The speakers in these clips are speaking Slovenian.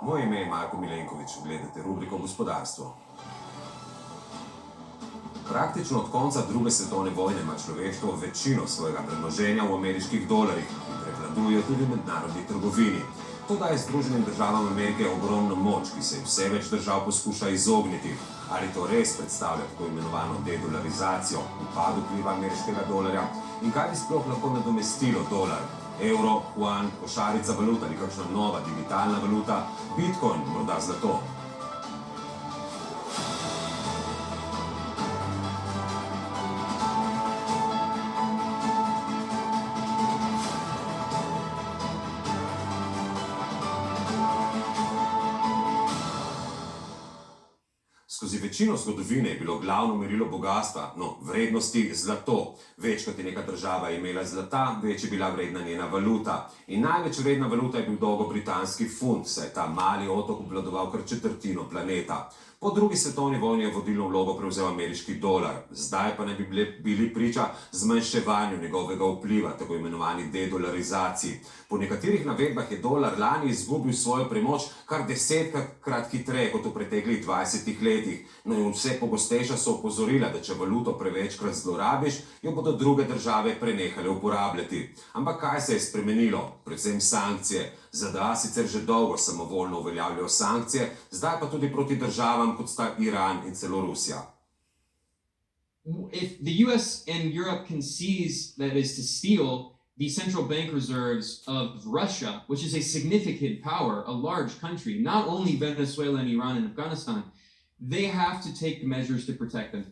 Moje ime je Marko Milenković, gledate rubriko Gospodarstvo. Praktično od konca druge svetovne vojne ima človeštvo večino svojega premoženja v ameriških dolarjih in prevladujejo tudi v mednarodni trgovini. To daje Združenim državam Amerike ogromno moč, ki se vse več držav poskuša izogniti. Ali to res predstavlja tako imenovano dedolarizacijo, upad vpliva ameriškega dolarja in kaj bi sploh lahko nadomestilo dolar? Evro, juan, košarica valuta ali kakšna nova digitalna valuta, bitcoin, morda zlato. Skozi večino zgodovine je bilo glavno merilo bogatstva, vrednosti zlato. Več kot je neka država imela zlata, več je bila vredna njena valuta. In največ vredna valuta je bil dolgo britanski funt, saj je ta mali otok obvladoval kar četrtino planeta. Po drugi svetovni vojni je vodilno vlogo prevzel ameriški dolar, zdaj pa naj bi bili priča zmanjševanju njegovega vpliva, tako imenovani dedolarizaciji. Po nekaterih navedbah je dolar lani izgubil svojo premoč kar 10-krat hitreje kot v preteklih 20 letih. No in vse pogostejša so opozorila, da če valuto prevečkrat zlorabiš, jo bodo druge države prenehale uporabljati. Ampak kaj se je spremenilo? Predvsem sankcije. ZDA sicer že dolgo samovoljno uveljavljajo sankcije, zdaj pa tudi proti državam, kot sta Iran in celo Rusija. If the US and Europe can seize, that is to steal, the central bank reserves of Russia, which is a significant power, a large country, not only Venezuela and Iran and Afghanistan, they have to take measures to protect them.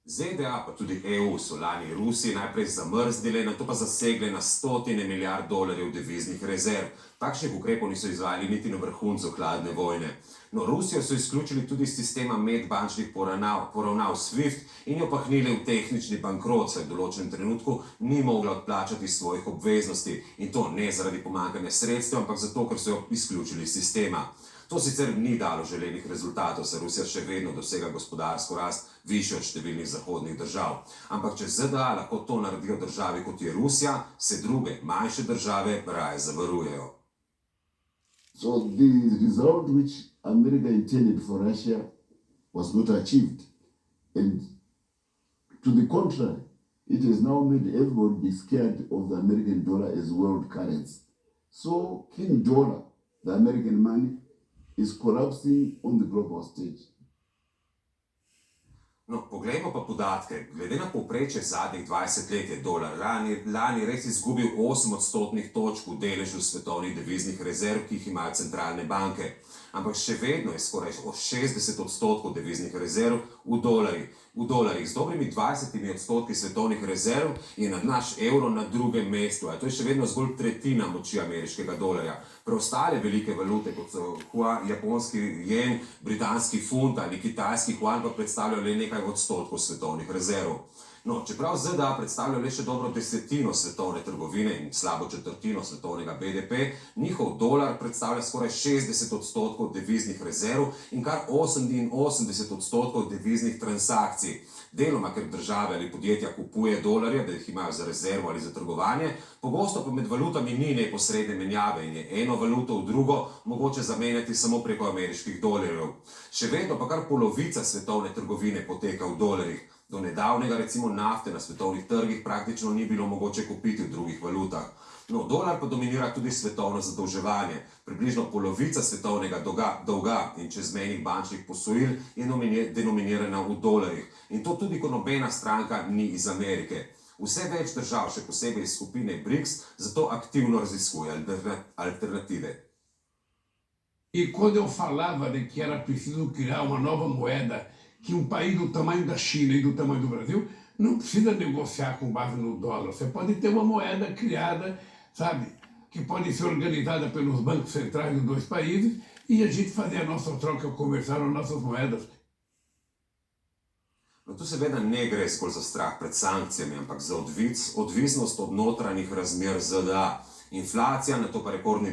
ZDA pa tudi EU so lani Rusiji najprej zamrznile, nato pa zasegle na stotine milijard dolarjev deviznih rezerv. Takšnih ukrepov niso izvajali niti na vrhuncu hladne vojne. No, Rusijo so izključili tudi iz sistema medbančnih poravnav SWIFT in jo pahnili v tehnični bankrot, saj v določenem trenutku ni mogla odplačati svojih obveznosti. In to ne zaradi pomanjkanja sredstev, ampak zato, ker so jo izključili iz sistema. To sicer ni dalo želenih rezultatov, saj Rusija še vedno dosega gospodarsko rast višjo od številnih zahodnih držav. Ampak če ZDA lahko to naredijo državi, kot je Rusija, se druge, manjše države raje zavarujejo. So the result which America intended for Russia was not achieved. And to the contrary, it has now made everybody be scared of the American dollar as world currency. So King Dollar, the American money, is collapsing on the global stage. No, poglejmo pa podatke. Glede na povprečje zadnjih 20 let je dolar lani res izgubil 8 odstotnih točk v deležu svetovnih deviznih rezerv, ki jih imajo centralne banke. Ampak še vedno je skoraj 60 odstotkov deviznih rezerv v dolarjih. Z dobrimi 20 odstotki svetovnih rezerv je naš evro na drugem mestu, a to je še vedno zgolj tretjina moči ameriškega dolarja. Preostale velike valute, kot so japonski jen, britanski funt ali kitajski juan, pa predstavljajo le nekaj odstotkov svetovnih rezerv. No, čeprav ZDA predstavljajo le še dobro desetino svetovne trgovine in slabo četrtino svetovnega BDP, njihov dolar predstavlja skoraj 60 odstotkov deviznih rezerv in kar 88 odstotkov deviznih transakcij. Deloma, ker države ali podjetja kupuje dolarje, da jih imajo za rezervo ali za trgovanje, pogosto pa med valutami ni neposredne menjave in je eno valuto v drugo mogoče zamenjati samo preko ameriških dolarjev. Še vedno pa kar polovica svetovne trgovine poteka v dolarjih. Do nedavnega recimo nafte na svetovnih trgih praktično ni bilo mogoče kupiti v drugih valutah. No, dolar pa dominira tudi svetovno zadolževanje. Približno polovica svetovnega dolga in čezmejnih bančnih posojil je denominirana v dolarjih. In to tudi, ko nobena stranka ni iz Amerike. Vse več držav, še posebej iz skupine BRICS, zato aktivno raziskuje alternative. E quando eu falava de que era preciso criar uma nova moeda, que país do tamanho da China e do tamanho do Brasil não precisa negociar com base no dólar. Você pode ter uma moeda criada, sabe, que pode ser organizada pelos bancos centrais dos dois países e a gente fazer a nossa troca comercial nas nossas moedas. No, tu seveda ne gre zgolj za strah pred sankcijami, ampak za odvisnost od notranjih razmer ZDA. Inflacija, nato pa rekordni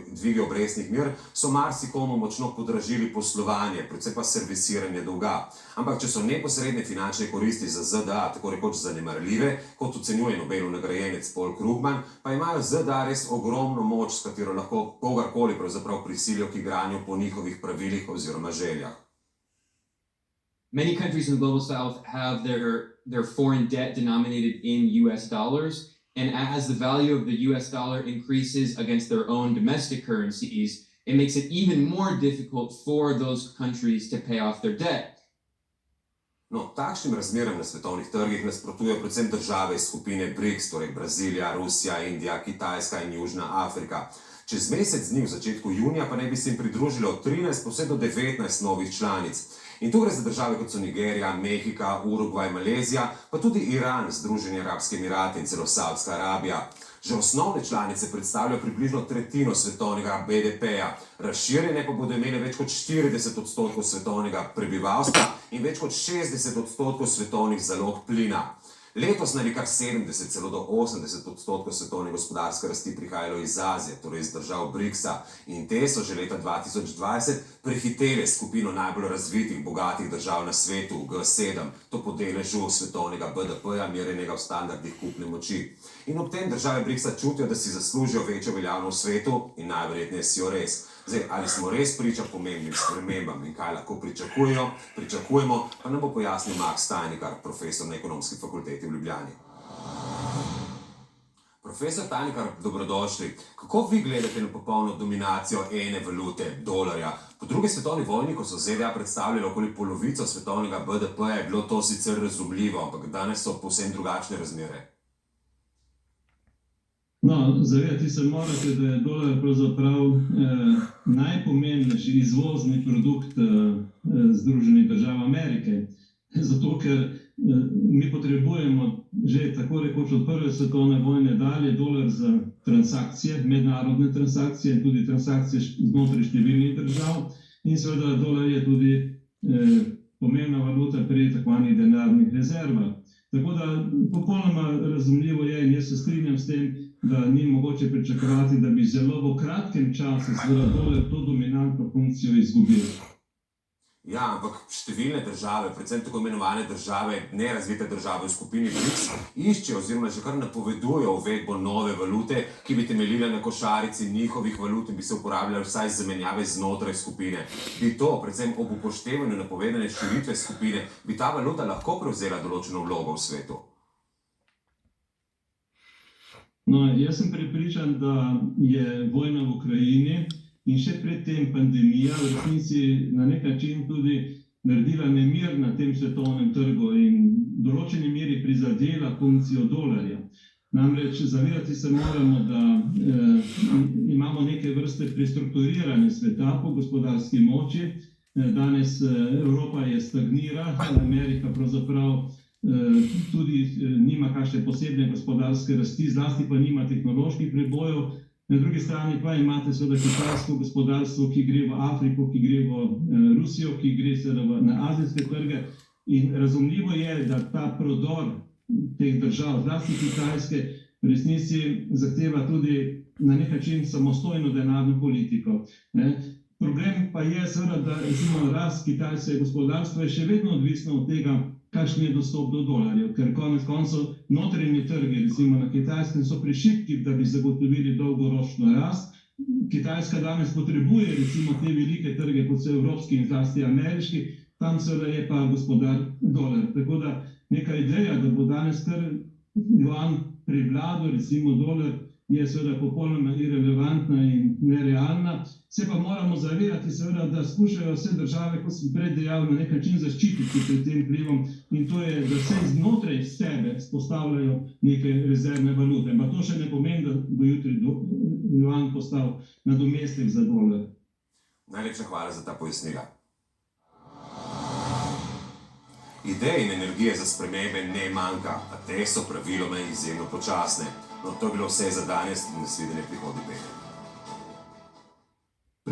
dvigi obrestnih mer so marsikomu močno podražili poslovanje, predvsem pa servisiranje dolga. Ampak če so neposredne finančne koristi za ZDA tako rekoč zanemarljive, kot ocenjuje Nobelov nagrajenec Paul Krugman, pa imajo ZDA res ogromno moč, s katero lahko kogarkoli pravzaprav prisilijo k igranju po njihovih pravilih oziroma željah. Many countries in the global south have their foreign debt denominated in US dollars. And as the value of the US dollar increases against their own domestic currencies, it makes it even more difficult for those countries to pay off their debt. No, takšnim razmeram na svetovnih trgih nasprotujejo predvsem države iz skupine BRICS, torej Brazilija, Rusija, Indija, Kitajska in Južna Afrika. Čez mesec dni v začetku junija pa naj bi se jim pridružilo od 13 pa vse do 19 novih članic. In tu gre za države kot so Nigerija, Mehika, Urugvaj, Malezija, pa tudi Iran, Združeni arabski emirati in celo Savdska Arabija. Že osnovne članice predstavljajo približno tretjino svetovnega BDP-ja, razširjene pa bodo imele več kot 40% svetovnega prebivalstva in več kot 60% svetovnih zalog plina. Letos naj bi kar 70, celo do 80% svetovne gospodarske rasti prihajalo iz Azije, torej iz držav BRICS-a, in te so že leta 2020 prehitele skupino najbolj razvitih, bogatih držav na svetu, G7, to po deležu svetovnega BDP-ja, merjenega v standardih kupne moči. In ob tem države BRICS-a čutijo, da si zaslužijo večjo veljavnost v svetu in najverjetneje si jo res. Zdaj, ali smo res priča pomembnim spremembam in kaj lahko pričakujemo, pa nam bo pojasnil Max Tajnikar, profesor na Ekonomski fakulteti v Ljubljani. Profesor Tajnikar, dobrodošli. Kako vi gledate na popolno dominacijo ene valute, dolarja? Po drugi svetovni vojni, ko so ZDA predstavljali okoli polovico svetovnega BDP-ja, je bilo to sicer razumljivo, ampak danes so povsem drugačne razmere. No, zavedati se morate, da je dolar pravzaprav najpomembnejši izvozni produkt Združenih držav Amerike. Zato, ker mi potrebujemo že tako rekoč od prve svetovne vojne dalje dolar za transakcije, mednarodne transakcije in tudi transakcije znotraj številnih držav. In seveda dolar je tudi pomembna valuta pri tako zvanih denarnih rezervah. Tako da popolnoma razumljivo je, in jaz se strinjam s tem, da ni mogoče pričakovati, da bi zelo v kratkem času dolar to dominantno funkcijo izgubil. Ja, ampak številne države, predvsem tako imenovane države, nerazvite države v skupini BRICS, iščejo oziroma že kar napovedujejo uvedbo nove valute, ki bi temeljila na košarici njihovih valut in bi se uporabljala vsaj za menjave znotraj skupine. Bi to, predvsem ob upoštevanju napovedane širitve skupine, bi ta valuta lahko prevzela določeno vlogo v svetu? No, jaz sem prepričan, da je vojna v Ukrajini in še predtem pandemija v resnici na nek način tudi naredila nemir na tem svetovnem trgu in v določeni meri prizadela funkcijo dolarja. Namreč zavedati se moramo, da imamo neke vrste prestrukturiranje sveta po gospodarski moči. Danes Evropa je stagnira, Amerika pravzaprav tudi nima kakšne posebne gospodarske rasti, zlasti pa nima tehnoloških prebojev. Na drugi strani pa imate seveda kitajsko gospodarstvo, ki gre v Afriko, ki gre v Rusijo, ki gre seveda na azijske trge. In razumljivo je, da ta prodor teh držav, zlasti Kitajske, v resnici zahteva tudi na nek način samostojno denarno politiko. Problem pa je seveda, da recimo rast kitajskega gospodarstva je še vedno odvisno od tega, kakšen je dostop do dolarjev, ker konec koncev notranji trgi, recimo na Kitajskem, so prešibki, da bi zagotovili dolgoročno rast. Kitajska danes potrebuje recimo te velike trge, kot so evropski in zlasti ameriški, tam seveda je pa gospodar dolar. Tako da neka ideja, da bo danes kar juan prevladal, recimo dolar, je seveda popolnoma irelevantna in nerealna. Se pa moramo zavedati seveda, da skušajo vse države, kot sem prej dejal, na nek način zaščititi pred tem vplivom, in to je, da vse znotraj sebe spostavljajo neke rezervne valute. Ampak to še ne pomeni, da bo jutri juan postal nadomestek za dolar. Najlepša hvala za ta pojasnila. Idej in energije za spremembe ne manjka, a te so praviloma izjemno počasne. No, to je bilo vse za danes in nasvidenje prihodnji petek.